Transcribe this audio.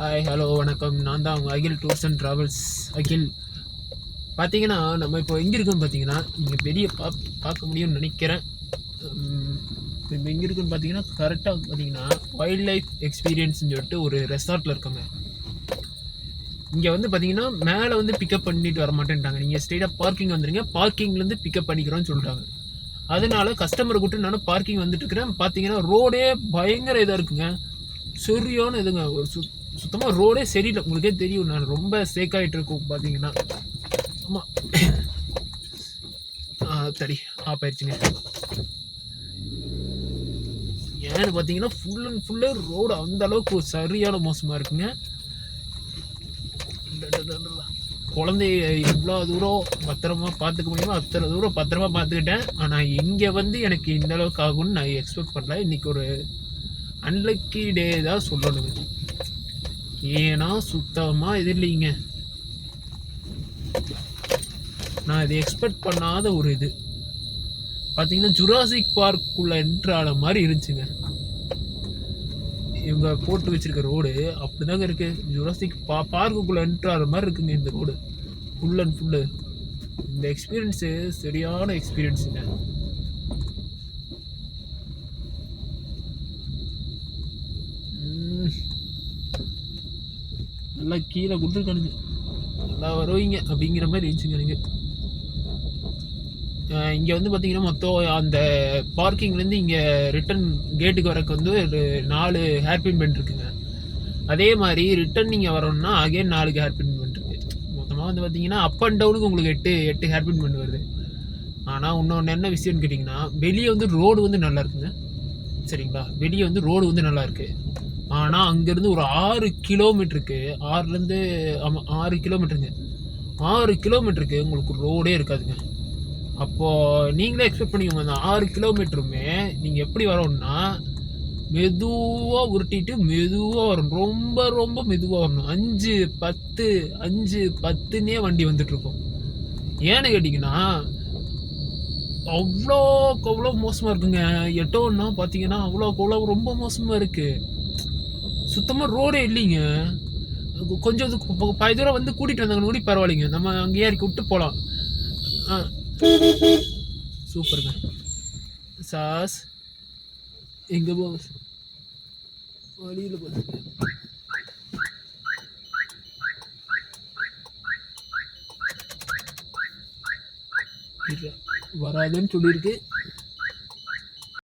Hi hello வணக்கம். நான் தான் உங்கள் அகில் டூர்ஸ் அண்ட் ட்ராவல்ஸ் அகில். பார்த்தீங்கன்னா நம்ம இப்போ எங்கே இருக்கோன்னு பார்த்தீங்கன்னா நீங்கள் பெரிய பார்க்க முடியும்னு நினைக்கிறேன். இப்போ எங்கே இருக்குன்னு பார்த்தீங்கன்னா கரெக்டாக பார்த்தீங்கன்னா வைல்ட் லைஃப் எக்ஸ்பீரியன்ஸ்னு சொல்லிட்டு ஒரு ரெசார்ட்டில் இருக்காங்க. இங்கே வந்து பார்த்தீங்கன்னா மேலே வந்து பிக்கப் பண்ணிட்டு வர மாட்டேன்ட்டாங்க. நீங்கள் ஸ்ட்ரெயிட்டாக பார்க்கிங் வந்துடுங்க, பார்க்கிங்லேருந்து பிக்கப் பண்ணிக்கிறோன்னு சொல்லிட்டாங்க. அதனால கஸ்டமரை கூப்பிட்டு நானும் பார்க்கிங் வந்துட்டு இருக்கிறேன். பார்த்தீங்கன்னா ரோடே பயங்கர இதாக இருக்குங்க, சரியான இதுங்க. ஒரு சுத்தமாக ரோடே சரியில்லை, உங்களுக்கே தெரியும். நான் ரொம்ப சேக் ஆகிட்டு இருக்கோம் பார்த்தீங்கன்னா. ஆமாம், தடி ஆப்பாயிருச்சுங்க. ஏன்னு பார்த்தீங்கன்னா ஃபுல் அண்ட் ஃபுல்லே ரோடு அந்த அளவுக்கு சரியான மோசமாக இருக்குங்க. குழந்தைய இவ்வளோ தூரம் பத்திரமா பார்த்துக்க முடியுமோ அத்தனை தூரம் பத்திரமா பார்த்துக்கிட்டேன். ஆனால் இங்கே வந்து எனக்கு இந்த அளவுக்கு ஆகும்னு நான் எக்ஸ்பெக்ட் பண்ணல. இன்னைக்கு ஒரு அன்லக்கி டே தான் சொல்லணுங்க. ஏன்னா சுத்தமாக இது இல்லைங்க, நான் இதை எக்ஸ்பெக்ட் பண்ணாத ஒரு இது. பார்த்தீங்கன்னா ஜுராசிக் பார்க்குள்ள என்ட்ரு ஆன மாதிரி இருந்துச்சுங்க. இவங்க போட்டு வச்சிருக்க ரோடு அப்படிதாங்க இருக்கு. ஜுராசிக் பார்க்குள்ள என்ட்ரு ஆகிற மாதிரி இருக்குங்க இந்த ரோடு ஃபுல் அண்ட் ஃபுல்லு. இந்த எக்ஸ்பீரியன்ஸு சரியான எக்ஸ்பீரியன்ஸுங்க. நல்லா கீழே கொடுத்துருக்கானுங்க, நல்லா வருவீங்க அப்படிங்கிற மாதிரி இருந்துச்சுங்க எனக்கு. இங்கே வந்து பார்த்தீங்கன்னா மொத்தம் அந்த பார்க்கிங்லேருந்து இங்கே ரிட்டன் கேட்டுக்கு வரக்கு வந்து ஒரு 4 ஹேர்பின் பெண்ட் இருக்குங்க. அதே மாதிரி ரிட்டன் நீங்கள் வரணும்னா அகைன் 4 ஹேர்பின் பெண்ட் இருக்குது. மொத்தமாக வந்து பார்த்தீங்கன்னா அப் அண்ட் டவுனுக்கு உங்களுக்கு 8 ஹேர்பின் பெண்ட் வருது. ஆனால் இன்னொன்று என்ன விஷயம்னு கேட்டிங்கன்னா, வெளியே வந்து ரோடு வந்து நல்லா இருக்குங்க, சரிங்களா? வெளியே வந்து ரோடு வந்து நல்லா இருக்குது. ஆனால் அங்கேருந்து ஒரு 6 கிலோமீட்டருக்கு, 6லேருந்து ஆமாம் 6 கிலோமீட்டருங்க, 6 கிலோமீட்டருக்கு உங்களுக்கு ரோடே இருக்காதுங்க. அப்போது நீங்களே எக்ஸ்பெக்ட் பண்ணிக்கோங்க, அந்த 6 கிலோமீட்டருமே நீங்கள் எப்படி வரணும்னா மெதுவாக உருட்டிட்டு மெதுவாக வரணும், ரொம்ப ரொம்ப மெதுவாக வரணும். 5-10 வண்டி வந்துட்டுருக்கோம். ஏன்னு கேட்டிங்கன்னா அவ்வளோ மோசமாக இருக்குங்க. எட்டோன்னா பார்த்தீங்கன்னா அவ்வளோ ரொம்ப மோசமாக இருக்குது. சுத்தமாக ரோடே இல்லைங்க. கொஞ்சம் பாதி தூரம் வந்து கூட்டிகிட்டு வந்தாங்கன்னு கூட பரவாயில்லைங்க, நம்ம அங்கேயே இறக்கி விட்டு போகலாம். சூப்பருங்க. சாஸ் எங்கே போ வழியில் பார்த்து வராதுன்னு சொல்லியிருக்கு.